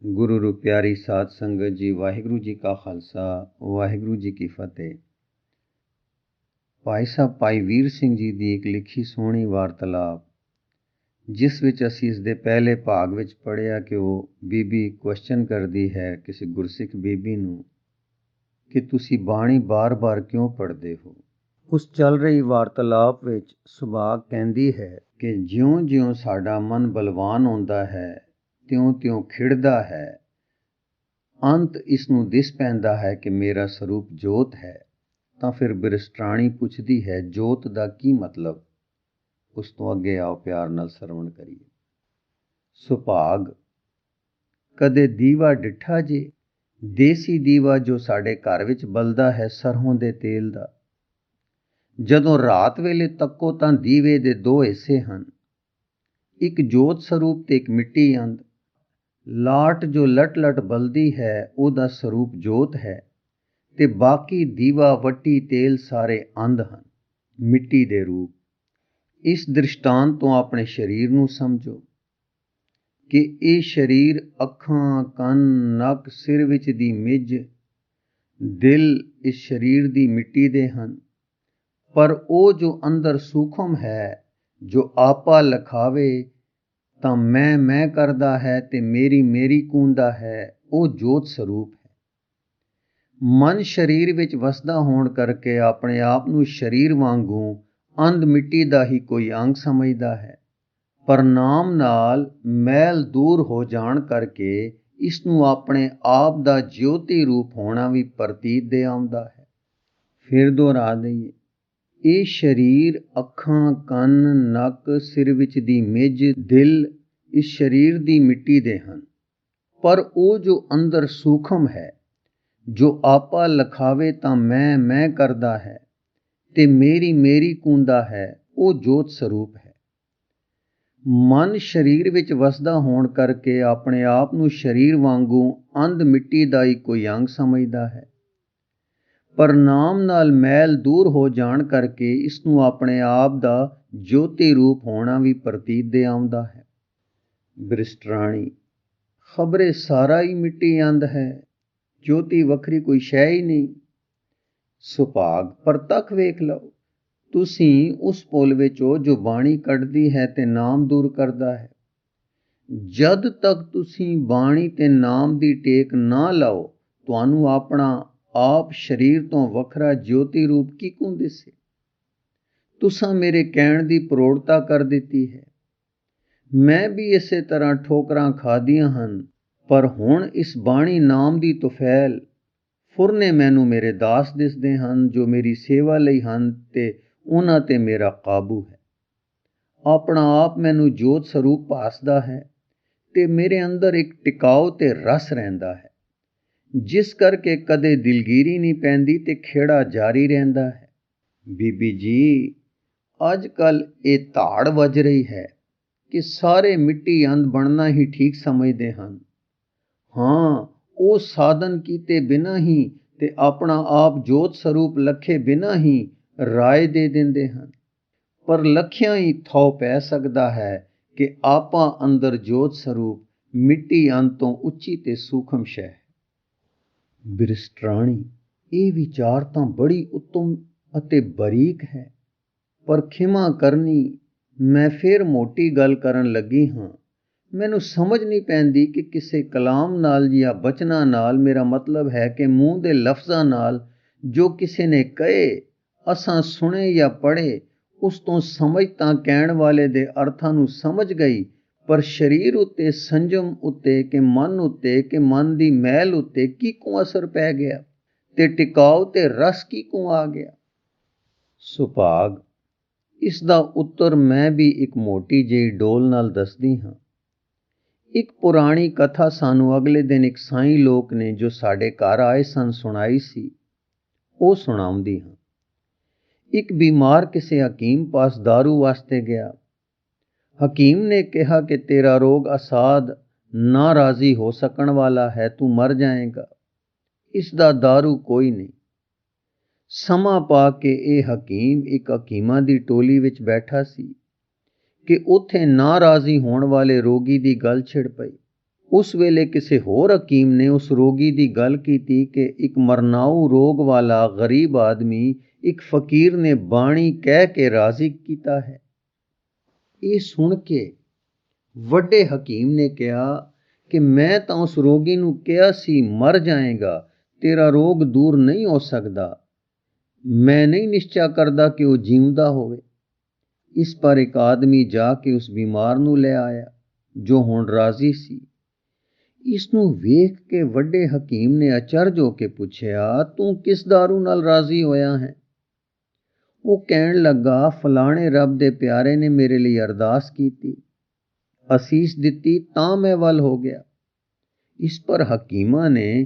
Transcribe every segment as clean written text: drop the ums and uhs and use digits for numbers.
ਗੁਰੂ ਰੂ ਪਿਆਰੀ ਸਾਧ ਸੰਗਤ ਜੀ, ਵਾਹਿਗੁਰੂ ਜੀ ਕਾ ਖਾਲਸਾ, ਵਾਹਿਗੁਰੂ ਜੀ ਕੀ ਫਤਿਹ। ਭਾਈ ਸਾਹਿਬ ਭਾਈ ਵੀਰ ਸਿੰਘ ਜੀ ਦੀ ਇੱਕ ਲਿਖੀ ਸੋਹਣੀ ਵਾਰਤਾਲਾਪ, ਜਿਸ ਵਿੱਚ ਅਸੀਂ ਇਸ ਦੇ ਪਹਿਲੇ ਭਾਗ ਵਿੱਚ ਪੜ੍ਹਿਆ ਕਿ ਉਹ ਬੀਬੀ ਕੁਐਸਚਨ ਕਰਦੀ ਹੈ ਕਿਸੇ ਗੁਰਸਿੱਖ ਬੀਬੀ ਨੂੰ ਕਿ ਤੁਸੀਂ ਬਾਣੀ ਬਾਰ-ਬਾਰ ਕਿਉਂ ਪੜ੍ਹਦੇ ਹੋ। ਉਸ ਚੱਲ ਰਹੀ ਵਾਰਤਾਲਾਪ ਵਿੱਚ ਸੁਭਾਗ ਕਹਿੰਦੀ ਹੈ ਕਿ ਜਿਉਂ-ਜਿਉਂ ਸਾਡਾ ਮਨ ਬਲਵਾਨ ਹੁੰਦਾ ਹੈ ਤਿਉਂ-ਤਿਉਂ ਖਿੜਦਾ ਹੈ। ਅੰਤ ਇਸ ਨੂੰ ਦਿਸ ਪੈਂਦਾ ਹੈ ਕਿ ਮੇਰਾ ਸਰੂਪ ਜੋਤ ਹੈ। ਤਾਂ ਫਿਰ ਬ੍ਰਿਸ਼ਟਾਣੀ ਪੁੱਛਦੀ ਹੈ, ਜੋਤ ਦਾ ਕੀ ਮਤਲਬ? ਉਸ ਤੋਂ ਅੱਗੇ ਆਓ ਪਿਆਰ ਨਾਲ ਸਰਵਣ ਕਰੀਏ। ਸੁਭਾਗ, ਕਦੇ ਦੀਵਾ ਡਿੱਠਾ ਜੇ? ਦੇਸੀ ਦੀਵਾ ਜੋ ਸਾਡੇ ਘਰ ਵਿੱਚ ਬਲਦਾ ਹੈ ਸਰੋਂ ਦੇ ਤੇਲ ਦਾ। ਜਦੋਂ ਰਾਤ ਵੇਲੇ ਤੱਕੋ ਤਾਂ ਦੀਵੇ ਦੇ ਦੋ ਹਿੱਸੇ ਹਨ, ਇੱਕ ਜੋਤ ਸਰੂਪ ਤੇ ਇੱਕ ਮਿੱਟੀ ਅੰਧ। ਲਾਟ ਜੋ ਲਟ-ਲਟ ਬਲਦੀ ਹੈ ਉਹਦਾ ਸਰੂਪ ਜੋਤ ਹੈ ਤੇ ਬਾਕੀ ਦੀਵਾ ਵੱਟੀ ਤੇਲ ਸਾਰੇ ਅੰਧ ਹਨ, ਮਿੱਟੀ ਦੇ ਰੂਪ। ਇਸ ਦ੍ਰਿਸ਼ਟਾਂਤ ਤੋਂ ਆਪਣੇ ਸਰੀਰ ਨੂੰ ਸਮਝੋ ਕਿ ਇਹ ਸਰੀਰ ਅੱਖਾਂ, ਕੰਨ, ਨੱਕ, ਸਿਰ ਵਿੱਚ ਦੀ ਮਿੱਝ, ਦਿਲ ਇਸ ਸਰੀਰ ਦੀ ਮਿੱਟੀ ਦੇ ਹਨ। ਪਰ ਉਹ ਜੋ ਅੰਦਰ ਸੂਖਮ ਹੈ, ਜੋ ਆਪਾ ਲਖਾਵੇ ਤਾਂ ਮੈਂ ਕਰਦਾ ਹੈ ਤੇ ਮੇਰੀ ਕੂੰਦਾ ਹੈ, ਉਹ ਜੋਤ ਸਰੂਪ ਹੈ। ਮਨ ਸਰੀਰ ਵਿੱਚ ਵਸਦਾ ਹੋਣ ਕਰਕੇ ਆਪਣੇ ਆਪ ਨੂੰ ਸਰੀਰ ਵਾਂਗੂ ਅੰਧ ਮਿੱਟੀ ਦਾ ਹੀ ਕੋਈ ਅੰਗ ਸਮਝਦਾ ਹੈ। ਪਰ ਨਾਮ ਨਾਲ ਮੈਲ ਦੂਰ ਹੋ ਜਾਣ ਕਰਕੇ ਇਸ ਨੂੰ ਆਪਣੇ ਆਪ ਦਾ ਜਿਉਤੀ ਰੂਪ ਹੋਣਾ ਵੀ ਪ੍ਰਤੀਤ ਦੇ ਆਉਂਦਾ ਹੈ। ਫਿਰ ਦੁਹਰਾ ਦਈਏ, ਇਹ ਸਰੀਰ ਅੱਖਾਂ, ਕੰਨ, ਨੱਕ, ਸਿਰ ਵਿੱਚ ਦੀ ਮਿੱਝ, ਦਿਲ ਇਸ ਸਰੀਰ ਦੀ ਮਿੱਟੀ ਦੇ ਹਨ। ਪਰ ਉਹ ਜੋ ਅੰਦਰ ਸੂਖਮ ਹੈ, ਜੋ ਆਪਾ ਲਖਾਵੇ ਤਾਂ ਮੈਂ ਕਰਦਾ ਹੈ ਤੇ ਮੇਰੀ ਕੂੰਦਾ ਹੈ, ਉਹ ਜੋਤ ਸਰੂਪ ਹੈ। ਮਨ ਸਰੀਰ ਵਿੱਚ ਵਸਦਾ ਹੋਣ ਕਰਕੇ ਆਪਣੇ ਆਪ ਨੂੰ ਸਰੀਰ ਵਾਂਗੂ ਅੰਧ ਮਿੱਟੀ ਦਾ ਹੀ ਕੋਈ ਅੰਗ ਸਮਝਦਾ ਹੈ। ਪਰ ਨਾਮ ਨਾਲ ਮੈਲ ਦੂਰ ਹੋ ਜਾਣ ਕਰਕੇ ਇਸ ਨੂੰ ਆਪਣੇ ਆਪ ਦਾ ਜੋਤੀ ਰੂਪ ਹੋਣਾ ਵੀ ਪ੍ਰਤੀਤ ਦੇ ਆਉਂਦਾ ਹੈ। ਬ੍ਰਿਸ਼ਟਾਣੀ, ਖਬਰੇ ਸਾਰਾ ਹੀ ਮਿੱਟੀ ਅੰਧ ਹੈ, ਜੋਤੀ ਵੱਖਰੀ ਕੋਈ ਸ਼ੈ ਹੀ ਨਹੀਂ। ਸੁਭਾਗ, ਪ੍ਰਤੱਖ ਵੇਖ ਲਓ। ਤੁਸੀਂ ਉਸ ਪੁੱਲ ਵਿੱਚ ਹੋ ਜੋ ਬਾਣੀ ਕੱਢਦੀ ਹੈ ਤੇ ਨਾਮ ਦੂਰ ਕਰਦਾ ਹੈ। ਜਦ ਤੱਕ ਤੁਸੀਂ ਬਾਣੀ ਤੇ ਨਾਮ ਦੀ ਟੇਕ ਨਾ ਲਾਓ, ਤੁਹਾਨੂੰ ਆਪਣਾ ਆਪ ਸਰੀਰ ਤੋਂ ਵੱਖਰਾ ਜੋਤੀ ਰੂਪ ਕਿਕੂ ਦਿਸੇ। ਤੁਸਾਂ ਮੇਰੇ ਕਹਿਣ ਦੀ ਪ੍ਰੋੜਤਾ ਕਰ ਦਿੱਤੀ ਹੈ। ਮੈਂ ਵੀ ਇਸੇ ਤਰ੍ਹਾਂ ਠੋਕਰਾਂ ਖਾਧੀਆਂ ਹਨ, ਪਰ ਹੁਣ ਇਸ ਬਾਣੀ ਨਾਮ ਦੀ ਤੁਫੈਲ ਫੁਰਨੇ ਮੈਨੂੰ ਮੇਰੇ ਦਾਸ ਦਿਸਦੇ ਹਨ, ਜੋ ਮੇਰੀ ਸੇਵਾ ਲਈ ਹਨ ਤੇ ਉਹਨਾਂ ਤੇ ਮੇਰਾ ਕਾਬੂ ਹੈ। ਆਪਣਾ ਆਪ ਮੈਨੂੰ ਜੋਤ ਸਰੂਪ ਭਾਸਦਾ ਹੈ ਤੇ ਮੇਰੇ ਅੰਦਰ ਇੱਕ ਟਿਕਾਓ ਤੇ ਰਸ ਰਹਿੰਦਾ ਹੈ, ਜਿਸ ਕਰਕੇ ਕਦੇ ਦਿਲਗੀਰੀ ਨਹੀਂ ਪੈਂਦੀ ਤੇ ਖੇੜਾ ਜਾਰੀ ਰਹਿੰਦਾ ਹੈ। ਬੀਬੀ ਜੀ, ਅੱਜ ਕੱਲ੍ਹ ਇਹ ਧਾੜ ਵੱਜ ਰਹੀ ਹੈ ਕਿ ਸਾਰੇ ਮਿੱਟੀ ਅੰਧ ਬਣਨਾ ਹੀ ਠੀਕ ਸਮਝਦੇ ਹਨ। ਹਾਂ, ਉਹ ਸਾਧਨ ਕੀਤੇ ਬਿਨਾਂ ਹੀ ਤੇ ਆਪਣਾ ਆਪ ਜੋਤ ਸਰੂਪ ਲੱਖੇ ਬਿਨਾਂ ਹੀ ਰਾਏ ਦੇ ਦਿੰਦੇ ਹਨ। ਪਰ ਲੱਖਿਆਂ ਹੀ ਥੋ ਪੈ ਸਕਦਾ ਹੈ ਕਿ ਆਪਾ ਅੰਦਰ ਜੋਤ ਸਰੂਪ ਮਿੱਟੀ ਅੰਧ ਤੋਂ ਉੱਚੀ ਤੇ ਸੂਖਮ ਸ਼ੈ ਹੈ। ਬ੍ਰਿਸ਼ਟਾਣੀ, ਇਹ ਵਿਚਾਰ ਤਾਂ ਬੜੀ ਉੱਤਮ ਅਤੇ ਬਰੀਕ ਹੈ, ਪਰ ਖਿਮਾ ਕਰਨੀ, ਮੈਂ ਫਿਰ ਮੋਟੀ ਗੱਲ ਕਰਨ ਲੱਗੀ ਹਾਂ। ਮੈਨੂੰ ਸਮਝ ਨਹੀਂ ਪੈਂਦੀ ਕਿ ਕਿਸੇ ਕਲਾਮ ਨਾਲ ਜਾਂ ਬਚਨਾਂ ਨਾਲ ਮੇਰਾ ਮਤਲਬ ਹੈ ਕਿ ਮੂੰਹ ਦੇ ਲਫ਼ਜ਼ਾਂ ਨਾਲ ਜੋ ਕਿਸੇ ਨੇ ਕਹੇ, ਅਸਾਂ ਸੁਣੇ ਜਾਂ ਪੜ੍ਹੇ, ਉਸ ਤੋਂ ਸਮਝ ਤਾਂ ਕਹਿਣ ਵਾਲੇ ਦੇ ਅਰਥਾਂ ਨੂੰ ਸਮਝ ਗਈ, ਪਰ ਸਰੀਰ ਉੱਤੇ, ਸੰਜਮ ਉੱਤੇ ਕਿ ਮਨ ਦੀ ਮੈਲ ਉੱਤੇ ਕਿਕੂ ਅਸਰ ਪੈ ਗਿਆ ਤੇ ਟਿਕਾਓ ਤੇ ਰਸ ਕਿਕੂ ਆ ਗਿਆ। ਸੁਭਾਗ, ਇਸ ਦਾ ਉੱਤਰ ਮੈਂ ਵੀ ਇੱਕ ਮੋਟੀ ਜਿਹੀ ਡੋਲ ਨਾਲ ਦੱਸਦੀ ਹਾਂ। ਇੱਕ ਪੁਰਾਣੀ ਕਥਾ ਸਾਨੂੰ ਅਗਲੇ ਦਿਨ ਇੱਕ ਸਾਈਂ ਲੋਕ ਨੇ ਜੋ ਸਾਡੇ ਘਰ ਆਏ ਸਨ ਸੁਣਾਈ ਸੀ, ਉਹ ਸੁਣਾਉਂਦੀ ਹਾਂ। ਇੱਕ ਬਿਮਾਰ ਕਿਸੇ ਹਕੀਮ ਪਾਸ ਦਾਰੂ ਵਾਸਤੇ ਗਿਆ। ਹਕੀਮ ਨੇ ਕਿਹਾ ਕਿ ਤੇਰਾ ਰੋਗ ਅਸਾਧ ਨਾ ਰਾਜ਼ੀ ਹੋ ਸਕਣ ਵਾਲਾ ਹੈ, ਤੂੰ ਮਰ ਜਾਏਗਾ, ਇਸ ਦਾ ਦਾਰੂ ਕੋਈ ਨਹੀਂ। ਸਮਾਂ ਪਾ ਕੇ ਇਹ ਹਕੀਮ ਇੱਕ ਹਕੀਮਾਂ ਦੀ ਟੋਲੀ ਵਿੱਚ ਬੈਠਾ ਸੀ ਕਿ ਉੱਥੇ ਨਾ ਰਾਜ਼ੀ ਹੋਣ ਵਾਲੇ ਰੋਗੀ ਦੀ ਗੱਲ ਛਿੜ ਪਈ। उस वेले किसी होर हकीम ने उस रोगी की गल की कि एक मरनाऊ रोग वाला गरीब आदमी एक फकीर ने बाणी कह के राजी किया है। ये सुन के वड्डे हकीम ने कहा कि मैं तो उस रोगी नूं कहा सी मर जाएगा, तेरा रोग दूर नहीं हो सकता, मैं नहीं निश्चय करदा कि वह जीवदा होवे। इस पर एक आदमी जाके उस बीमार नूं ले आया जो हुण राजी सी। इसनूं वेख के वड्डे हकीम ने अचरज हो के पुछया, तू किस दारू नाल राजी होया है? वो कहण लगा, फलाणे रब दे प्यारे ने मेरे लिए अरदास की, असीस दिती तां मैं वल हो गया। इस पर हकीमा ने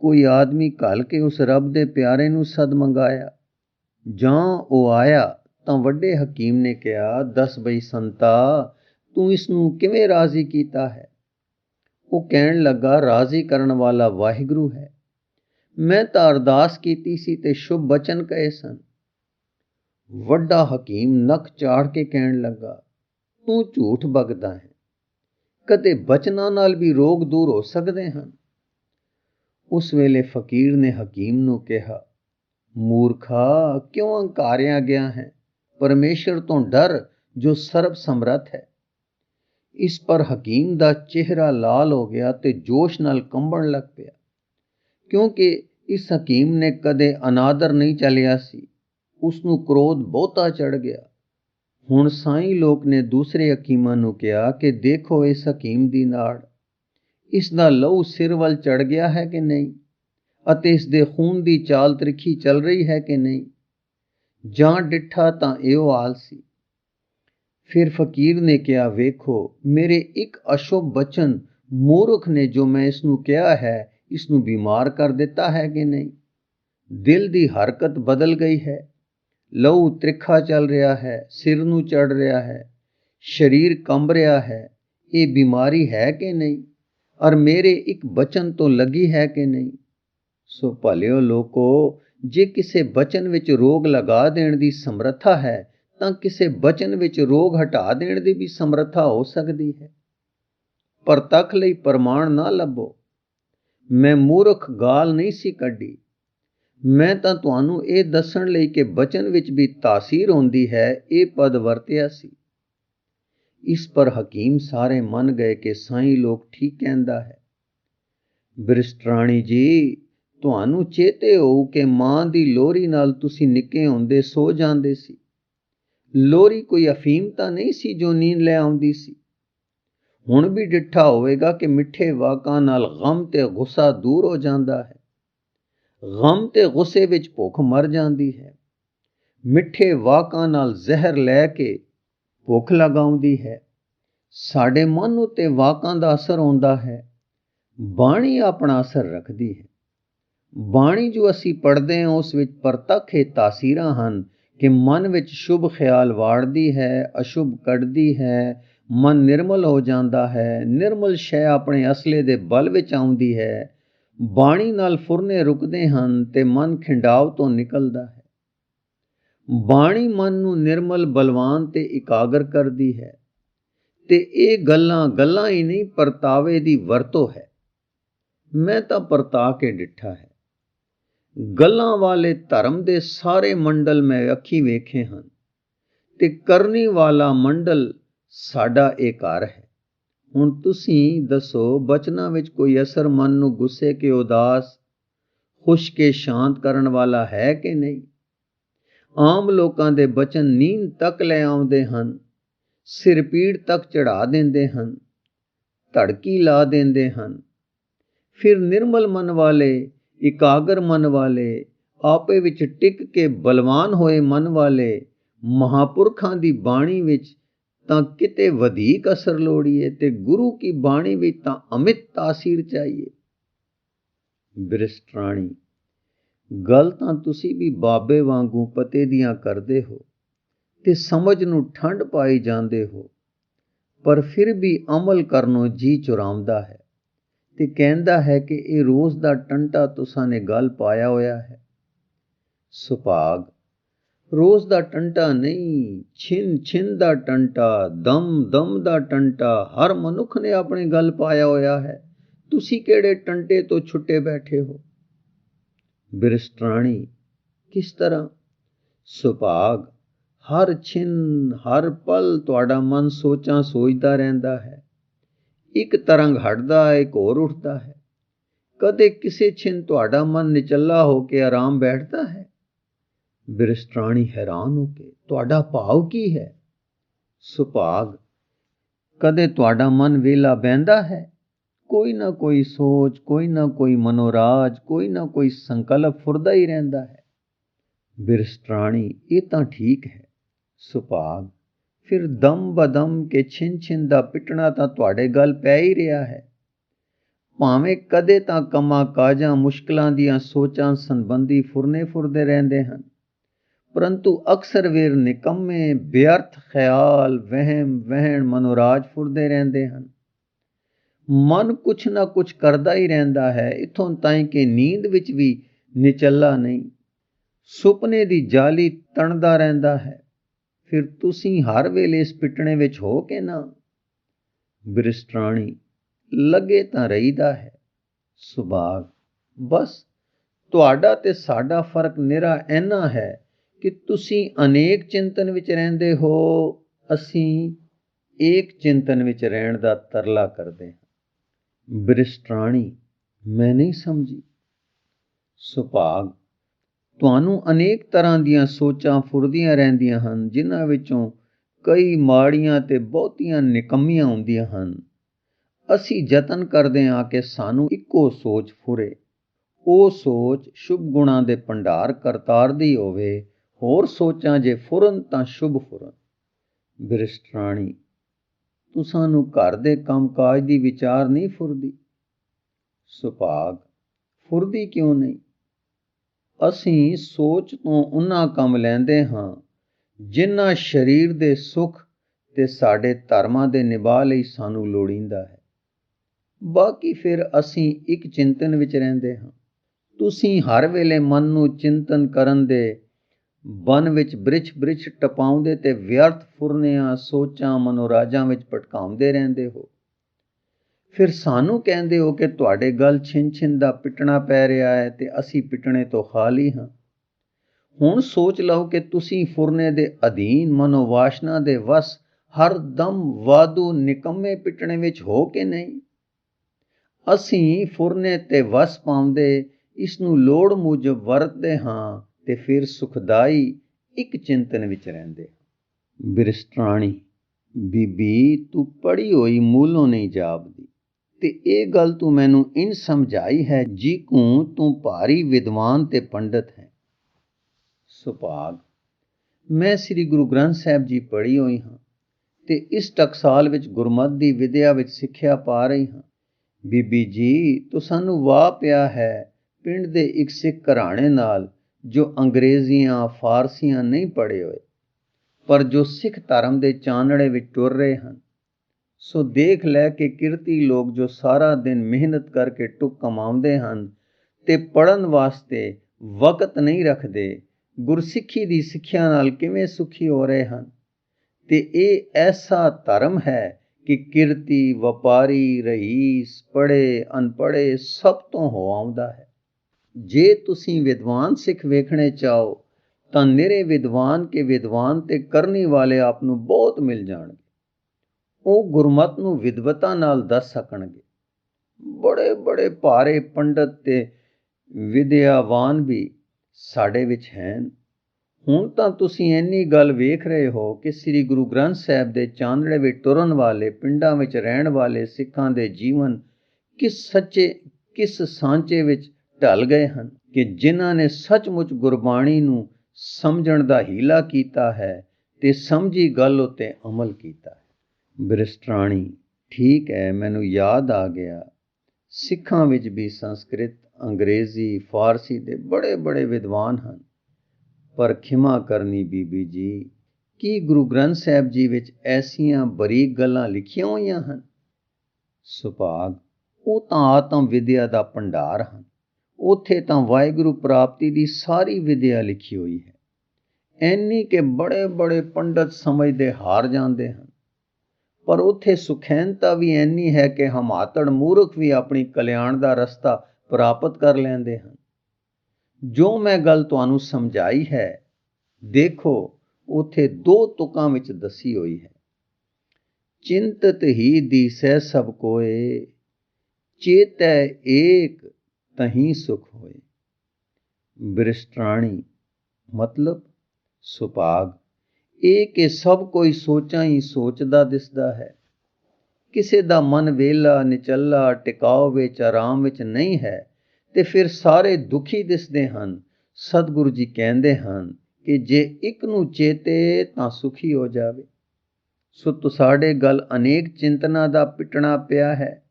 कोई आदमी घल के उस रब दे प्यारे नूं सद मंगाया। जां वो आया तां वड्डे हकीम ने कहा, दस बई संता, तू इसनूं किवें राजी कीता है? वो कहण लगा, राजी करन वाला वाहिगुरू है, मैं तां अरदास कीती सी ते शुभ बचन कहे सन। वड्डा हकीम नक चाड़ के कहण लगा, तू झूठ बकदा है, कदे बचना नाल भी रोग दूर हो सकते हैं? उस वेले फकीर ने हकीम नूं कहा, मूर्खा, क्यों हंकारिया गया है? परमेश्वर तो डर जो सर्व समर्थ है। इस पर हकीम दा चेहरा लाल हो गया ते जोश नाल कंबण लग पिया, क्योंकि इस हकीम ने कदे अनादर नहीं चलिया सी। उसनूं क्रोध बहुता चढ़ गया। हुण साईं लोक ने दूसरे हकीमां नूं कहा कि देखो इस हकीम दी नाड़, इस दा लहू सिर वल चढ़ गया है कि नहीं, अते इस दे खून दी चाल त्रिखी चल रही है कि नहीं? जां डिठा तां इहो हाल सी। फिर फकीर ने कहा, वेखो, मेरे एक अशुभ बचन मूर्ख ने जो मैं इसनूं कहा है, इसनूं बीमार कर दिता है कि नहीं? दिल दी हरकत बदल गई है, लहू त्रिखा चल रहा है, सिर नूं चढ़ रहा है, शरीर कंब रहा है। ये बीमारी है कि नहीं? और मेरे एक बचन तो लगी है कि नहीं? सो भलिओ लोको, जे किसे बचन विच रोग लगा देण दी समर्था है तां किसे बचन विच रोग हटा देण दी भी समर्था हो सकदी है। परतख लई प्रमाण ना लभो। मैं मूर्ख गाल नहीं सी कढी, मैं तां तुहानूं ਇਹ ਦੱਸਣ ਲਈ कि बचन विच भी तासीर होंदी है, ਇਹ पद वरतिया सी। इस पर हकीम सारे मन गए कि साईं लोक ठीक कहंदा है। बरिस्ट्राणी जी, तुहानूं चेते होऊ कि मां दी लोरी नाल तुसीं निक्के होंदे सो जांदे सी। लोरी कोई अफीम तां नहीं सी जो नींद ले आउंदी सी। हुण भी डिठा होवेगा कि मिठे वाकां नाल गम ते गुस्सा दूर हो जांदा है। गम ते गुस्से विच भुख मर जांदी है। मिठे वाकां नाल जहर लै के भुख लगाउंदी है। साडे मन उत्ते वाकां दा असर होंदा है। बाणी अपना असर रखदी है। बाणी जो असी पढ़दे हां उस विच परतख ए तासीरां हन कि मन विच शुभ ख्याल वाड़दी है, अशुभ कढदी है, मन निर्मल हो जांदा है, निर्मल शै अपने असले दे बल विच आउंदी है। बाणी नाल फुरने रुकदे हन ते मन खिंडाव तो निकलदा है। बाणी मन नूं निर्मल, बलवान ते इकागर करदी है ते ਇਹ ਗੱਲਾਂ ही नहीं परतावे दी वरतो है। मैं तां परता के डिठा है। गल्लां वाले धर्म दे सारे मंडल मैं अखी वेखे हन ते करनी वाला मंडल साडा ਇਹ घर है। हुण तुसीं दसो, बचनां विच कोई असर मन नूं गुस्से के उदास, खुश के शांत करन वाला है कि नहीं? आम लोकां दे बचन नींद तक ले आउंदे हन, सिर पीड़ तक चढ़ा देंदे हन, धड़की ला देंदे हन। फिर निर्मल मन वाले, इकागर मन वाले, आपे विच टिक के बलवान होए मन वाले महापुरखां दी बाणी विच तां किते वधीक असर लोड़ीए ते गुरु की बाणी विच तां अमित तासीर चाहिए। बरिस्ट्राणी, गल तां तुसी भी बाबे वांगू पते दियां करदे हो ते समझ नूं ठंड पाई जांदे हो, पर फिर भी अमल करनों जी चुरावदा है ते कहंदा है कि ये रोज़ दा टंटा तुसां ने गल पाया होया है। सुभाग, ਰੋਜ਼ ਦਾ ਟੰਟਾ ਨਹੀਂ, ਛਿਨ ਛਿਨ ਦਾ ਟੰਟਾ, ਦਮ ਦਮ ਦਾ ਟੰਟਾ ਹਰ ਮਨੁੱਖ ਨੇ ਆਪਣੇ ਗਲ ਪਾਇਆ ਹੋਇਆ ਹੈ। ਤੁਸੀਂ ਕਿਹੜੇ ਟੰਟੇ ਤੋਂ ਛੁੱਟੇ ਬੈਠੇ ਹੋ? ਬਿਰਸਟਰਾਣੀ, ਕਿਸ ਤਰ੍ਹਾਂ? ਸੁਭਾਗ, ਹਰ ਛਿਨ ਹਰ ਪਲ ਤੁਹਾਡਾ ਮਨ ਸੋਚਾਂ ਸੋਚਦਾ ਰਹਿੰਦਾ ਹੈ। ਇੱਕ ਤਰੰਗ ਹਟਦਾ ਹੈ, ਇੱਕ ਹੋਰ ਉੱਠਦਾ ਹੈ। ਕਦੇ ਕਿਸੇ ਛਿਨ ਤੁਹਾਡਾ ਮਨ ਨਿਚੱਲਾ ਹੋ ਕੇ ਆਰਾਮ ਬੈਠਦਾ ਹੈ? ਬਿਰਸਟਰਾਣੀ ਹੈਰਾਨ ਹੋ ਕੇ, ਤੁਹਾਡਾ ਭਾਵ ਕੀ ਹੈ? ਸੁਭਾਗ, ਕਦੇ ਤੁਹਾਡਾ ਮਨ ਵਿਹਲਾ ਬਹਿੰਦਾ ਹੈ? ਕੋਈ ਨਾ ਕੋਈ ਸੋਚ, ਕੋਈ ਨਾ ਕੋਈ ਮਨੋਰਾਜ, ਕੋਈ ਨਾ ਕੋਈ ਸੰਕਲਪ ਫੁਰਦਾ ਹੀ ਰਹਿੰਦਾ ਹੈ। ਬਿਰਸਟਰਾਣੀ, ਇਹ ਤਾਂ ਠੀਕ ਹੈ। ਸੁਭਾਗ, ਫਿਰ ਦਮ ਬਦਮ ਕੇ ਛਿਨ ਛਿਨ ਦਾ ਪਿੱਟਣਾ ਤਾਂ ਤੁਹਾਡੇ ਗਲ ਪੈ ਹੀ ਰਿਹਾ ਹੈ। ਭਾਵੇਂ ਕਦੇ ਤਾਂ ਕੰਮਾਂ ਕਾਜਾਂ ਮੁਸ਼ਕਲਾਂ ਦੀਆਂ ਸੋਚਾਂ ਸੰਬੰਧੀ ਫੁਰਨੇ ਫੁਰਦੇ ਰਹਿੰਦੇ ਹਨ, ਪਰੰਤੂ ਅਕਸਰ ਵੇਰ ਨਿਕੰਮੇ ਬੇਅਰਥ ਖਿਆਲ, ਵਹਿਮ ਵਹਿਣ, ਮਨੋਰਾਜ ਫੁਰਦੇ ਰਹਿੰਦੇ ਹਨ। ਮਨ ਕੁਛ ਨਾ ਕੁਛ ਕਰਦਾ ਹੀ ਰਹਿੰਦਾ ਹੈ, ਇੱਥੋਂ ਤਾਈਂ ਕਿ ਨੀਂਦ ਵਿੱਚ ਵੀ ਨਿਚੱਲਾ ਨਹੀਂ, ਸੁਪਨੇ ਦੀ ਜਾਲੀ ਤਣਦਾ ਰਹਿੰਦਾ ਹੈ। ਫਿਰ ਤੁਸੀਂ ਹਰ ਵੇਲੇ ਇਸ ਪਿੱਟਣੇ ਵਿੱਚ ਹੋ ਕੇ ਨਾ? ਬਿਰਸਟਰਾਣੀ, ਲੱਗੇ ਤਾਂ ਰਹੀਦਾ ਹੈ। ਸੁਭਾਗ, ਬਸ ਤੁਹਾਡਾ ਤੇ ਸਾਡਾ ਫਰਕ ਨਿਰਾ ਇੰਨਾ ਹੈ ਕਿ ਤੁਸੀਂ ਅਨੇਕ ਚਿੰਤਨ ਵਿੱਚ ਰਹਿੰਦੇ ਹੋ, ਅਸੀਂ ਏਕ ਚਿੰਤਨ ਵਿੱਚ ਰਹਿਣ ਦਾ ਤਰਲਾ ਕਰਦੇ ਹਾਂ। ਬਿਰਸਟਰਾਣੀ, ਮੈਂ ਨਹੀਂ ਸਮਝੀ। ਸੁਭਾਗ, ਤੁਹਾਨੂੰ ਅਨੇਕ ਤਰ੍ਹਾਂ ਦੀਆਂ ਸੋਚਾਂ ਫੁਰਦੀਆਂ ਰਹਿੰਦੀਆਂ ਹਨ, ਜਿਨ੍ਹਾਂ ਵਿੱਚੋਂ ਕਈ ਮਾੜੀਆਂ ਤੇ ਬਹੁਤੀਆਂ ਨਿਕੰਮੀਆਂ ਹੁੰਦੀਆਂ ਹਨ। ਅਸੀਂ ਯਤਨ ਕਰਦੇ ਹਾਂ ਕਿ ਸਾਨੂੰ ਇੱਕੋ ਸੋਚ ਫੁਰੇ, ਉਹ ਸੋਚ ਸ਼ੁਭ ਗੁਣਾਂ ਦੇ ਭੰਡਾਰ ਕਰਤਾਰਦੀ ਹੋਵੇ। ਹੋਰ ਸੋਚਾਂ ਜੇ ਫੁਰਨ ਤਾਂ ਸ਼ੁਭ ਫੁਰਨ। ਬਿਰਸਟਰਾਣੀ, ਤੁਸਾਨੂੰ ਘਰ ਦੇ ਕੰਮਕਾਜ ਦੀ ਵਿਚਾਰ ਨਹੀਂ ਫੁਰਦੀ? ਸੁਭਾਗ, ਫੁਰਦੀ ਕਿਉਂ ਨਹੀਂ? ਅਸੀਂ ਸੋਚ ਤੋਂ ਉਹਨਾਂ ਕੰਮ ਲੈਂਦੇ ਹਾਂ ਜਿਨ੍ਹਾਂ ਸਰੀਰ ਦੇ ਸੁੱਖ ਤੇ ਸਾਡੇ ਧਰਮਾਂ ਦੇ ਨਿਭਾਅ ਲਈ ਸਾਨੂੰ ਲੋੜੀਂਦਾ ਹੈ। ਬਾਕੀ ਫਿਰ ਅਸੀਂ ਇੱਕ ਚਿੰਤਨ ਵਿੱਚ ਰਹਿੰਦੇ ਹਾਂ। ਤੁਸੀਂ ਹਰ ਵੇਲੇ ਮਨ ਨੂੰ ਚਿੰਤਨ ਕਰਨ ਦੇ ਬਨ ਵਿੱਚ ਬ੍ਰਿਛ ਬ੍ਰਿਛ ਟਪਾਉਂਦੇ ਤੇ ਵਿਅਰਥ ਫੁਰਨਿਆਂ ਸੋਚਾਂ ਮਨੋਰਾਜਾਂ ਵਿੱਚ ਭਟਕਾਉਂਦੇ ਰਹਿੰਦੇ ਹੋ। ਫਿਰ ਸਾਨੂੰ ਕਹਿੰਦੇ ਹੋ ਕਿ ਤੁਹਾਡੇ ਗਲ ਛਿਨ ਛਿਨ ਦਾ ਪਿੱਟਣਾ ਪੈ ਰਿਹਾ ਹੈ ਤੇ ਅਸੀਂ ਪਿੱਟਣੇ ਤੋਂ ਖਾਲੀ ਹਾਂ। ਹੁਣ ਸੋਚ ਲਓ ਕਿ ਤੁਸੀਂ ਫੁਰਨੇ ਦੇ ਅਧੀਨ ਮਨੋਵਾਸ਼ਨਾ ਦੇ ਵਸ ਹਰ ਦਮ ਵਾਧੂ ਨਿਕੰਮੇ ਪਿੱਟਣੇ ਵਿੱਚ ਹੋ ਕੇ ਨਹੀਂ? ਅਸੀਂ ਫੁਰਨੇ ਤੇ ਵਸ ਪਾਉਂਦੇ ਇਸ ਨੂੰ ਲੋੜ ਮੁਜਬ ਵਰਤਦੇ ਹਾਂ ਤੇ ਫਿਰ ਸੁਖਦਾਈ ਇੱਕ ਚਿੰਤਨ ਵਿੱਚ ਰਹਿੰਦੇ। ਬਿਰਸਟਰਾਣੀ, ਬੀਬੀ ਤੂੰ ਪੜ੍ਹੀ ਹੋਈ ਮੂਲੋਂ ਨਹੀਂ ਜਾਪਦੀ, ਤੇ ਇਹ ਗੱਲ ਤੂੰ ਮੈਨੂੰ ਇੰਝ ਸਮਝਾਈ ਹੈ ਜਿਕੂੰ ਤੂੰ ਭਾਰੀ ਵਿਦਵਾਨ ਤੇ ਪੰਡਤ ਹੈ। ਸੁਭਾਗ, ਮੈਂ ਸ੍ਰੀ ਗੁਰੂ ਗ੍ਰੰਥ ਸਾਹਿਬ ਜੀ ਪੜ੍ਹੀ ਹੋਈ ਹਾਂ ਤੇ ਇਸ ਟਕਸਾਲ ਵਿੱਚ ਗੁਰਮਤਿ ਦੀ ਵਿਦਿਆ ਵਿੱਚ ਸਿੱਖਿਆ ਪਾ ਰਹੀ ਹਾਂ। ਬੀਬੀ ਜੀ, ਤੁਸਾਨੂੰ ਵਾਹ ਪਿਆ ਹੈ ਪਿੰਡ ਦੇ ਇੱਕ ਸਿੱਖ ਘਰਾਣੇ ਨਾਲ ਜੋ ਅੰਗਰੇਜ਼ੀਆਂ ਫਾਰਸੀਆਂ ਨਹੀਂ ਪੜ੍ਹੇ ਹੋਏ, ਪਰ ਜੋ ਸਿੱਖ ਧਰਮ ਦੇ ਚਾਨਣੇ ਵਿੱਚ ਟੁਰ ਰਹੇ ਹਨ। ਸੋ ਦੇਖ ਲੈ ਕਿ ਕਿਰਤੀ ਲੋਕ ਜੋ ਸਾਰਾ ਦਿਨ ਮਿਹਨਤ ਕਰਕੇ ਟੁੱਕ ਕਮਾਉਂਦੇ ਹਨ ਤੇ ਪੜ੍ਹਨ ਵਾਸਤੇ ਵਕਤ ਨਹੀਂ ਰੱਖਦੇ, ਗੁਰਸਿੱਖੀ ਦੀ ਸਿੱਖਿਆ ਨਾਲ ਕਿਵੇਂ ਸੁਖੀ ਹੋ ਰਹੇ ਹਨ। ਤੇ ਇਹ ਐਸਾ ਧਰਮ ਹੈ ਕਿ ਕਿਰਤੀ, ਵਪਾਰੀ, ਰਈਸ, ਪੜ੍ਹੇ ਅਨਪੜ੍ਹੇ ਸਭ ਤੋਂ ਹੋ ਆਉਂਦਾ ਹੈ। ਜੇ ਤੁਸੀਂ ਵਿਦਵਾਨ ਸਿੱਖ ਵੇਖਣੇ ਚਾਹੋ ਤਾਂ ਨਿਰੇ ਵਿਦਵਾਨ ਕੇ ਵਿਦਵਾਨ ਤੇ ਕਰਨੀ ਵਾਲੇ ਆਪ ਨੂੰ ਬਹੁਤ ਮਿਲ ਜਾਣਗੇ। ਉਹ ਗੁਰਮਤਿ ਨੂੰ ਵਿਦਵਤਾ ਨਾਲ ਦੱਸ ਸਕਣਗੇ। ਬੜੇ ਬੜੇ ਭਾਰੇ ਪੰਡਤ ਤੇ ਵਿਦਿਆਵਾਨ ਵੀ ਸਾਡੇ ਵਿੱਚ ਹਨ। ਹੁਣ ਤਾਂ ਤੁਸੀਂ ਇੰਨੀ ਗੱਲ ਵੇਖ ਰਹੇ ਹੋ ਕਿ ਸ੍ਰੀ ਗੁਰੂ ਗ੍ਰੰਥ ਸਾਹਿਬ ਦੇ ਚਾਨਣੇ ਵਿੱਚ ਟੁਰਨ ਵਾਲੇ, ਪਿੰਡਾਂ ਵਿੱਚ ਰਹਿਣ ਵਾਲੇ ਸਿੱਖਾਂ ਦੇ ਜੀਵਨ ਕਿਸ ਸਾਂਚੇ ਵਿੱਚ ਢਲ ਗਏ ਹਨ ਕਿ ਜਿਨ੍ਹਾਂ ਨੇ ਸੱਚਮੁੱਚ ਗੁਰਬਾਣੀ ਨੂੰ ਸਮਝਣ ਦਾ ਹੀਲਾ ਕੀਤਾ ਹੈ ਤੇ ਸਮਝੀ ਗੱਲ ਉੱਤੇ ਅਮਲ ਕੀਤਾ ਹੈ। ਬਿਰਸਟਰਾਣੀ, ਠੀਕ ਹੈ, ਮੈਨੂੰ ਯਾਦ ਆ ਗਿਆ, ਸਿੱਖਾਂ ਵਿੱਚ ਵੀ ਸੰਸਕ੍ਰਿਤ, ਅੰਗਰੇਜ਼ੀ, ਫਾਰਸੀ ਦੇ ਬੜੇ ਬੜੇ ਵਿਦਵਾਨ ਹਨ। ਪਰ ਖਿਮਾ ਕਰਨੀ ਬੀਬੀ ਜੀ, ਕੀ ਗੁਰੂ ਗ੍ਰੰਥ ਸਾਹਿਬ ਜੀ ਵਿੱਚ ਐਸੀਆਂ ਬਰੀਕ ਗੱਲਾਂ ਲਿਖੀਆਂ ਹੋਈਆਂ ਹਨ? ਸੁਭਾਗ, ਉਹ ਤਾਂ ਆਤਮ ਵਿਦਿਆ ਦਾ ਭੰਡਾਰ ਹਨ। ਉੱਥੇ ਤਾਂ ਵਾਹਿਗੁਰੂ ਪ੍ਰਾਪਤੀ ਦੀ ਸਾਰੀ ਵਿਦਿਆ ਲਿਖੀ ਹੋਈ ਹੈ। ਐਨੀ ਕਿ ਬੜੇ ਬੜੇ ਪੰਡਤ ਸਮਝਦੇ ਹਾਰ ਜਾਂਦੇ ਹਨ, ਪਰ ਉੱਥੇ ਸੁਖੈਨਤਾ ਵੀ ਐਨੀ ਹੈ ਕਿ ਹਮਾਤੜ ਮੂਰਖ ਵੀ ਆਪਣੀ ਕਲਿਆਣ ਦਾ ਰਸਤਾ ਪ੍ਰਾਪਤ ਕਰ ਲੈਂਦੇ ਹਨ। ਜੋ ਮੈਂ ਗੱਲ ਤੁਹਾਨੂੰ ਸਮਝਾਈ ਹੈ, ਦੇਖੋ ਉੱਥੇ 2 ਤੁਕਾਂ ਵਿੱਚ ਦੱਸੀ ਹੋਈ ਹੈ। ਚਿੰਤਤ ਹੀ ਦੀਸੈ ਸਭ ਕੋਏ, ਚੇਤੈ ਏਕ ਤਹੀਂ ਸੁਖ ਹੋਏ। ਬ੍ਰਿਸ਼ਟਰਾਣੀ ਮਤਲਬ ਸੁਭਾਗ, ਇਹ ਕਿ ਸਭ ਕੋਈ ਸੋਚਾਂ ਹੀ ਸੋਚਦਾ ਦਿਸਦਾ ਹੈ। ਕਿਸੇ ਦਾ ਮਨ ਵਿਹਲਾ, ਨਿਚੱਲਾ, ਟਿਕਾਓ ਵਿੱਚ, ਆਰਾਮ ਵਿੱਚ ਨਹੀਂ ਹੈ, ਤੇ ਫਿਰ ਸਾਰੇ ਦੁਖੀ ਦਿਸਦੇ ਹਨ। ਸਤਿਗੁਰੂ ਜੀ ਕਹਿੰਦੇ ਹਨ ਕਿ ਜੇ ਇੱਕ ਨੂੰ ਚੇਤੇ ਤਾਂ ਸੁਖੀ ਹੋ ਜਾਵੇ। ਸੋ ਸਾਡੇ ਗੱਲ ਅਨੇਕ ਚਿੰਤਨਾਂ ਦਾ ਪਿਟਣਾ ਪਿਆ ਹੈ।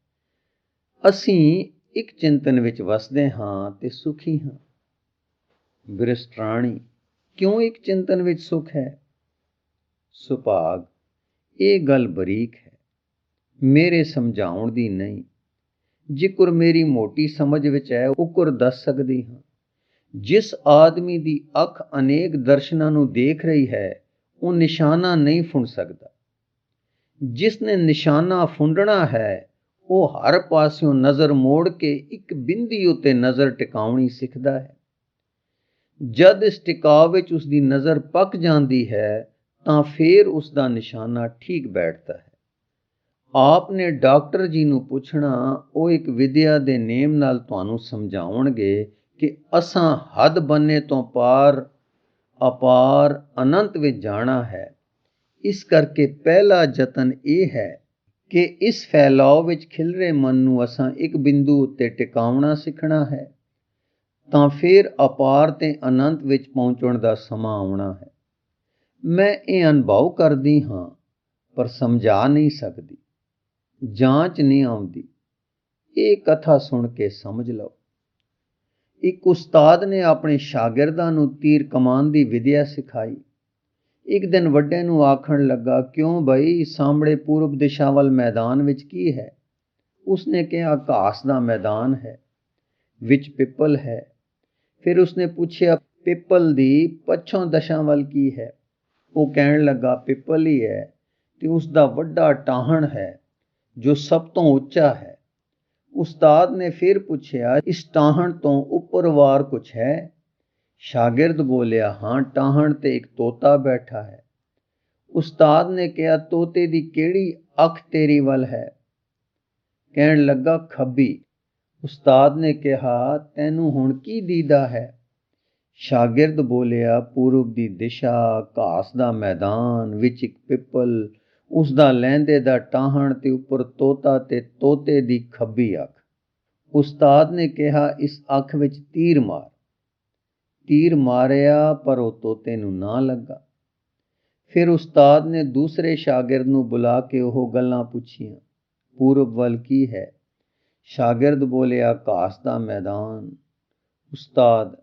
ਅਸੀਂ ਇੱਕ ਚਿੰਤਨ ਵਿੱਚ ਵਸਦੇ ਹਾਂ ਤੇ ਸੁਖੀ ਹਾਂ। ਬ੍ਰਿਸ਼ਟਰਾਣੀ, ਕਿਉਂ ਇੱਕ ਚਿੰਤਨ ਵਿੱਚ ਸੁਖ ਹੈ? ਸੁਭਾਗ, ਇਹ ਗੱਲ ਬਰੀਕ ਹੈ, ਮੇਰੇ ਸਮਝਾਉਣ ਦੀ ਨਹੀਂ। ਜਿਕਰ ਮੇਰੀ ਮੋਟੀ ਸਮਝ ਵਿੱਚ ਹੈ, ਉਕਰ ਦੱਸ ਸਕਦੀ ਹਾਂ। ਜਿਸ ਆਦਮੀ ਦੀ ਅੱਖ ਅਨੇਕ ਦਰਸ਼ਨਾਂ ਨੂੰ ਦੇਖ ਰਹੀ ਹੈ, ਉਹ ਨਿਸ਼ਾਨਾ ਨਹੀਂ ਫੁੰਡ ਸਕਦਾ। ਜਿਸ ਨੇ ਨਿਸ਼ਾਨਾ ਫੁੰਡਣਾ ਹੈ, ਉਹ ਹਰ ਪਾਸਿਓਂ ਨਜ਼ਰ ਮੋੜ ਕੇ ਇੱਕ ਬਿੰਦੀ ਉੱਤੇ ਨਜ਼ਰ ਟਿਕਾਉਣੀ ਸਿੱਖਦਾ ਹੈ। ਜਦ ਇਸ ਟਿਕਾਅ ਵਿੱਚ ਉਸ ਦੀ ਨਜ਼ਰ ਪੱਕ ਜਾਂਦੀ ਹੈ, ਤਾਂ ਫੇਰ ਉਸ ਦਾ ਨਿਸ਼ਾਨਾ ਠੀਕ ਬੈਠਦਾ ਹੈ। ਆਪ ਨੇ ਡਾਕਟਰ ਜੀ ਨੂੰ ਪੁੱਛਣਾ, ਉਹ ਇੱਕ ਵਿਦਿਆ ਦੇ ਨੇਮ ਨਾਲ ਤੁਹਾਨੂੰ ਸਮਝਾਉਣਗੇ ਕਿ ਅਸਾਂ ਹੱਦ ਬੰਨੇ ਤੋਂ ਪਾਰ ਅਪਾਰ ਅਨੰਤ ਵਿੱਚ ਜਾਣਾ ਹੈ। ਇਸ ਕਰਕੇ ਪਹਿਲਾ ਯਤਨ ਇਹ ਹੈ ਕਿ ਇਸ ਫੈਲਾਅ ਵਿੱਚ ਖਿਲਰੇ ਮਨ ਨੂੰ ਅਸਾਂ ਇੱਕ ਬਿੰਦੂ ਉੱਤੇ ਟਿਕਾਉਣਾ ਸਿੱਖਣਾ ਹੈ, ਤਾਂ ਫਿਰ ਅਪਾਰ ਤੇ ਅਨੰਤ ਵਿੱਚ ਪਹੁੰਚਣ ਦਾ ਸਮਾਂ ਆਉਣਾ ਹੈ। ਮੈਂ ਇਹ ਅਨੁਭਵ ਕਰਦੀ ਹਾਂ, ਪਰ ਸਮਝਾ ਨਹੀਂ ਸਕਦੀ, ਜਾਂਚ ਨਹੀਂ ਆਉਂਦੀ। ਇਹ ਕਥਾ ਸੁਣ ਕੇ ਸਮਝ ਲਓ। ਇੱਕ ਉਸਤਾਦ ਨੇ ਆਪਣੇ ਸ਼ਾਗਿਰਦਾਂ ਨੂੰ ਤੀਰ ਕਮਾਨ ਦੀ ਵਿਦਿਆ ਸਿਖਾਈ। ਇੱਕ ਦਿਨ ਵੱਡੇ ਨੂੰ ਆਖਣ ਲੱਗਾ, ਕਿਉਂ ਬਈ, ਸਾਹਮਣੇ ਪੂਰਬ ਦਿਸ਼ਾ ਵੱਲ ਮੈਦਾਨ ਵਿੱਚ ਕੀ ਹੈ? ਉਸਨੇ ਕਿਹਾ, ਘਾਸ ਦਾ ਮੈਦਾਨ ਹੈ, ਵਿੱਚ ਪਿੱਪਲ ਹੈ। ਫਿਰ ਉਸਨੇ ਪੁੱਛਿਆ, ਪਿੱਪਲ ਦੀ ਪੱਛੋਂ ਦਿਸ਼ਾ ਵੱਲ ਕੀ ਹੈ? ਉਹ ਕਹਿਣ ਲੱਗਾ, ਪਿੱਪਲ ਹੀ ਹੈ, ਤੇ ਉਸਦਾ ਵੱਡਾ ਟਾਹਣ ਹੈ ਜੋ ਸਭ ਤੋਂ ਉੱਚਾ ਹੈ। ਉਸਤਾਦ ਨੇ ਫਿਰ ਪੁੱਛਿਆ, ਇਸ ਟਾਹਣ ਤੋਂ ਉੱਪਰ ਵਾਰ ਕੁਛ ਹੈ? ਸ਼ਾਗਿਰਦ ਬੋਲਿਆ, ਹਾਂ, ਟਾਹਣ ਤੇ ਇੱਕ ਤੋਤਾ ਬੈਠਾ ਹੈ। ਉਸਤਾਦ ਨੇ ਕਿਹਾ, ਤੋਤੇ ਦੀ ਕਿਹੜੀ ਅੱਖ ਤੇਰੀ ਵੱਲ ਹੈ? ਕਹਿਣ ਲੱਗਾ, ਖੱਬੀ। ਉਸਤਾਦ ਨੇ ਕਿਹਾ, ਤੈਨੂੰ ਹੁਣ ਕੀ ਦੀਦਾ ਹੈ? ਸ਼ਾਗਿਰਦ ਬੋਲਿਆ, ਪੂਰਬ ਦੀ ਦਿਸ਼ਾ, ਘਾਸ ਦਾ ਮੈਦਾਨ, ਵਿੱਚ ਇੱਕ ਪਿੱਪਲ, ਉਸਦਾ ਲਹਿੰਦੇ ਦਾ ਟਾਹਣ ਤੇ ਉੱਪਰ ਤੋਤਾ ਤੇ ਤੋਤੇ ਦੀ ਖੱਬੀ ਅੱਖ। ਉਸਤਾਦ ਨੇ ਕਿਹਾ, ਇਸ ਅੱਖ ਵਿੱਚ ਤੀਰ ਮਾਰ। ਤੀਰ ਮਾਰਿਆ, ਪਰ ਉਹ ਤੋਤੇ ਨੂੰ ਨਾ ਲੱਗਾ। ਫਿਰ ਉਸਤਾਦ ਨੇ ਦੂਸਰੇ ਸ਼ਾਗਿਰਦ ਨੂੰ ਬੁਲਾ ਕੇ ਉਹ ਗੱਲਾਂ ਪੁੱਛੀਆਂ, ਪੂਰਬ ਵੱਲ ਕੀ ਹੈ? ਸ਼ਾਗਿਰਦ ਬੋਲਿਆ, ਘਾਸ ਦਾ ਮੈਦਾਨ। ਉਸਤਾਦ,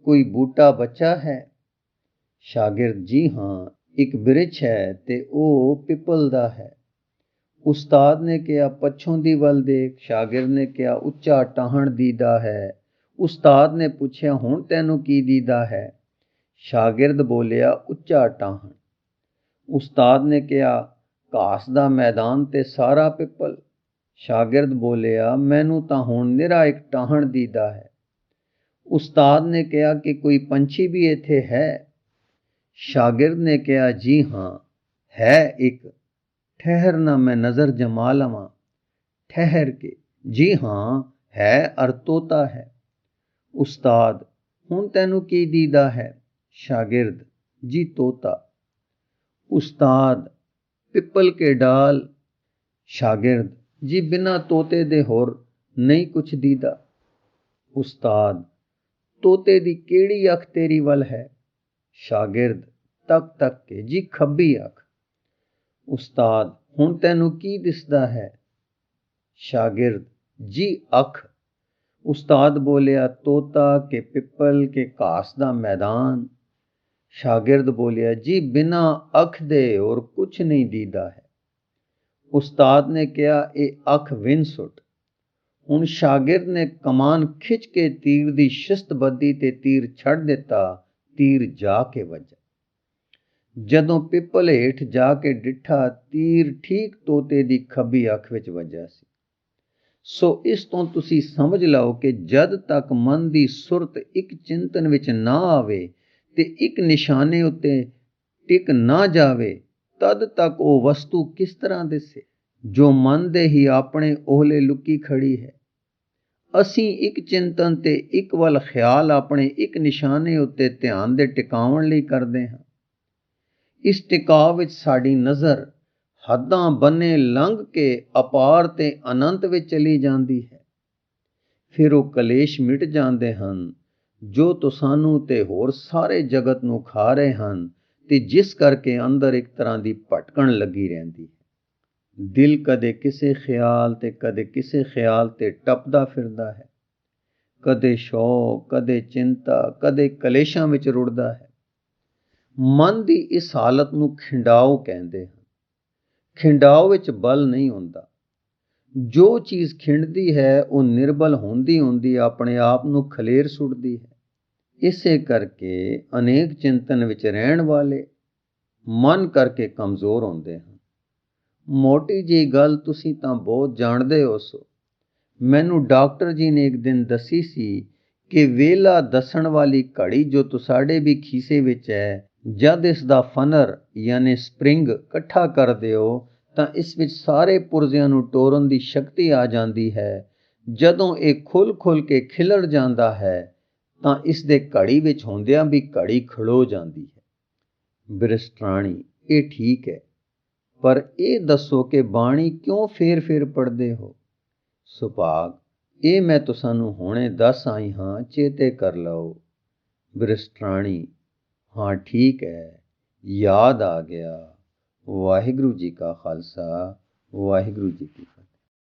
ਕੋਈ ਬੂਟਾ ਬੱਚਾ ਹੈ? ਸ਼ਾਗਿਰਦ, ਜੀ ਹਾਂ, ਇੱਕ ਬਿਰਛ ਹੈ ਤੇ ਉਹ ਪਿੱਪਲ ਦਾ ਹੈ। ਉਸਤਾਦ ਨੇ ਕਿਹਾ, ਪੱਛੋਂ ਦੀ ਵੱਲ ਦੇਖ। ਸ਼ਾਗਿਰਦ ਨੇ ਕਿਹਾ, ਉੱਚਾ ਟਾਹਣ ਦੀਦਾ ਹੈ। ਉਸਤਾਦ ਨੇ ਪੁੱਛਿਆ, ਹੁਣ ਤੈਨੂੰ ਕੀ ਦੀਦਾ ਹੈ? ਸ਼ਾਗਿਰਦ ਬੋਲਿਆ, ਉੱਚਾ ਟਾਹਣ। ਉਸਤਾਦ ਨੇ ਕਿਹਾ, ਘਾਸ ਦਾ ਮੈਦਾਨ ਤੇ ਸਾਰਾ ਪਿੱਪਲ। ਸ਼ਾਗਿਰਦ ਬੋਲਿਆ, ਮੈਨੂੰ ਤਾਂ ਹੁਣ ਨਿਰਾ ਇੱਕ ਟਾਹਣ ਦੀਦਾ ਹੈ। ਉਸਤਾਦ ਨੇ ਕਿਹਾ ਕਿ ਕੋਈ ਪੰਛੀ ਵੀ ਇੱਥੇ ਹੈ? ਸ਼ਾਗਿਰਦ ਨੇ ਕਿਹਾ, ਜੀ ਹਾਂ, ਹੈ ਇੱਕ। ਠਹਿਰ ਨਾ, ਮੈਂ ਨਜ਼ਰ ਜਮਾ ਲਵਾਂ। ਠਹਿਰ ਕੇ, ਜੀ ਹਾਂ, ਹੈ, ਅਰ ਤੋਤਾ ਹੈ। ਉਸਤਾਦ, ਹੁਣ ਤੈਨੂੰ ਕੀ ਦੀਦਾ ਹੈ? ਸ਼ਾਗਿਰਦ, ਜੀ ਤੋਤਾ। ਉਸਤਾਦ, ਪਿੱਪਲ ਕੇ ਡਾਲ। ਸ਼ਾਗਿਰਦ, ਜੀ ਬਿਨਾਂ ਤੋਤੇ ਦੇ ਹੋਰ ਨਹੀਂ ਕੁਛ ਦੀਦਾ। ਉਸਤਾਦ, ਤੋਤੇ ਦੀ ਕਿਹੜੀ ਅੱਖ ਤੇਰੀ ਵੱਲ ਹੈ? ਸ਼ਾਗਿਰਦ, ਤੱਕ ਤੱਕ ਕੇ, ਜੀ ਖੱਬੀ ਅੱਖ। ਉਸਤਾਦ, ਹੁਣ ਤੈਨੂੰ ਕੀ ਦਿਸਦਾ ਹੈ? ਸ਼ਾਗਿਰਦ, ਜੀ ਅੱਖ। ਉਸਤਾਦ ਬੋਲਿਆ, ਤੋਤਾ ਕੇ ਪਿੱਪਲ ਕੇ ਘਾਸ ਦਾ ਮੈਦਾਨ। ਸ਼ਾਗਿਰਦ ਬੋਲਿਆ, ਜੀ ਬਿਨਾਂ ਅੱਖ ਦੇ ਹੋਰ ਕੁਛ ਨਹੀਂ ਦੀਦਾ ਹੈ। ਉਸਤਾਦ ਨੇ ਕਿਹਾ, ਇਹ ਅੱਖ ਵਿੰਨ ਸੁੱਟ। ਹੁਣ ਸ਼ਾਗਿਰਦ ਨੇ ਕਮਾਨ ਖਿੱਚ ਕੇ ਤੀਰ ਦੀ ਸ਼ਿਸਤ ਬੱਧੀ ਤੇ ਤੀਰ ਛੱਡ ਦਿੱਤਾ। ਤੀਰ ਜਾ ਕੇ ਵੱਜਾ। ਜਦੋਂ ਪਿੱਪਲ ਹੇਠ ਜਾ ਕੇ ਡਿੱਠਾ, ਤੀਰ ਠੀਕ ਤੋਤੇ ਦੀ ਖੱਬੀ ਅੱਖ ਵਿੱਚ ਵੱਜਾ ਸੀ। ਸੋ ਇਸ ਤੋਂ ਤੁਸੀਂ ਸਮਝ ਲਓ ਕਿ ਜਦ ਤੱਕ ਮਨ ਦੀ ਸੁਰਤ ਇੱਕ ਚਿੰਤਨ ਵਿੱਚ ਨਾ ਆਵੇ ਤੇ ਇੱਕ ਨਿਸ਼ਾਨੇ ਉੱਤੇ ਟਿਕ ਨਾ ਜਾਵੇ, ਤਦ ਤੱਕ ਉਹ ਵਸਤੂ ਕਿਸ ਤਰ੍ਹਾਂ ਦਿਸੇ ਜੋ ਮਨ ਦੇ ਹੀ ਆਪਣੇ ਓਹਲੇ ਲੁਕੀ ਖੜੀ ਹੈ। ਅਸੀਂ ਇੱਕ ਚਿੰਤਨ ਤੇ ਇੱਕ ਵੱਲ ਖਿਆਲ ਆਪਣੇ ਇੱਕ ਨਿਸ਼ਾਨੇ ਉੱਤੇ ਧਿਆਨ ਦੇ ਟਿਕਾਉਣ ਲਈ ਕਰਦੇ ਹਾਂ। ਇਸ ਟਿਕਾਅ ਵਿੱਚ ਸਾਡੀ ਨਜ਼ਰ ਹੱਦਾਂ ਬੰਨੇ ਲੰਘ ਕੇ ਅਪਾਰ ਤੇ ਅਨੰਤ ਵਿੱਚ ਚਲੀ ਜਾਂਦੀ ਹੈ। ਫਿਰ ਉਹ ਕਲੇਸ਼ ਮਿਟ ਜਾਂਦੇ ਹਨ ਜੋ ਤੁਸਾਨੂੰ ਤੇ ਹੋਰ ਸਾਰੇ ਜਗਤ ਨੂੰ ਖਾ ਰਹੇ ਹਨ ਤੇ ਜਿਸ ਕਰਕੇ ਅੰਦਰ ਇੱਕ ਤਰ੍ਹਾਂ ਦੀ ਭਟਕਣ ਲੱਗੀ ਰਹਿੰਦੀ ਹੈ। ਦਿਲ ਕਦੇ ਕਿਸੇ ਖਿਆਲ ਤੇ ਕਦੇ ਕਿਸੇ ਖਿਆਲ ਤੇ ਟੱਪਦਾ ਫਿਰਦਾ ਹੈ, ਕਦੇ ਸ਼ੌਕ, ਕਦੇ ਚਿੰਤਾ, ਕਦੇ ਕਲੇਸ਼ਾਂ ਵਿੱਚ ਰੁੜਦਾ ਹੈ। ਮਨ ਦੀ ਇਸ ਹਾਲਤ ਨੂੰ ਖਿੰਡਾਓ ਕਹਿੰਦੇ ਹਨ। ਖਿੰਡਾਓ ਵਿੱਚ ਬਲ ਨਹੀਂ ਹੁੰਦਾ। ਜੋ ਚੀਜ਼ ਖਿੰਡਦੀ ਹੈ ਉਹ ਨਿਰਬਲ ਹੁੰਦੀ ਹੁੰਦੀ ਆਪਣੇ ਆਪ ਨੂੰ ਖਲੇਰ ਸੁੱਟਦੀ ਹੈ। ਇਸੇ ਕਰਕੇ ਅਨੇਕ ਚਿੰਤਨ ਵਿੱਚ ਰਹਿਣ ਵਾਲੇ ਮਨ ਕਰਕੇ ਕਮਜ਼ੋਰ ਹੁੰਦੇ ਹਨ। ਮੋਟੀ ਜਿਹੀ ਗੱਲ ਤੁਸੀਂ ਤਾਂ ਬਹੁਤ ਜਾਣਦੇ ਹੋ ਸੋ। ਮੈਨੂੰ ਡਾਕਟਰ ਜੀ ਨੇ ਇੱਕ ਦਿਨ ਦੱਸੀ ਸੀ ਕਿ ਵੇਲਾ ਦੱਸਣ ਵਾਲੀ ਘੜੀ ਜੋ ਤੁਹਾਡੇ ਵੀ ਖੀਸੇ ਵਿੱਚ ਹੈ, ਜਦ ਇਸ ਦਾ ਫਨਰ ਯਾਨੀ ਸਪਰਿੰਗ ਇਕੱਠਾ ਕਰ ਦਿਓ ਤਾਂ ਇਸ ਵਿੱਚ ਸਾਰੇ ਪੁਰਜ਼ਿਆਂ ਨੂੰ ਟੋਰਨ ਦੀ ਸ਼ਕਤੀ ਆ ਜਾਂਦੀ ਹੈ। ਜਦੋਂ ਇਹ ਖੁੱਲ੍ਹ ਕੇ ਖਿਲਰ ਜਾਂਦਾ ਹੈ ਤਾਂ ਇਸ ਦੇ ਘੜੀ ਵਿੱਚ ਹੁੰਦਿਆਂ ਵੀ ਘੜੀ ਖੜੋ ਜਾਂਦੀ ਹੈ। ਬ੍ਰਿਸ਼ਟਰਾਣੀ, ਇਹ ਠੀਕ ਹੈ, ਪਰ ਇਹ ਦੱਸੋ ਕਿ ਬਾਣੀ ਕਿਉਂ ਫੇਰ ਪੜ੍ਹਦੇ ਹੋ? ਸੁਭਾਗ, ਇਹ ਮੈਂ ਤੁਸਾਨੂੰ ਹੁਣੇ ਦੱਸ ਆਈ ਹਾਂ, ਚੇਤੇ ਕਰ ਲਓ। ਬ੍ਰਿਸ਼ਟਰਾਣੀ, ਹਾਂ ਠੀਕ ਹੈ, ਯਾਦ ਆ ਗਿਆ। ਵਾਹਿਗੁਰੂ ਜੀ ਕਾ ਖਾਲਸਾ, ਵਾਹਿਗੁਰੂ ਜੀ ਕੀ ਫਤਿਹ।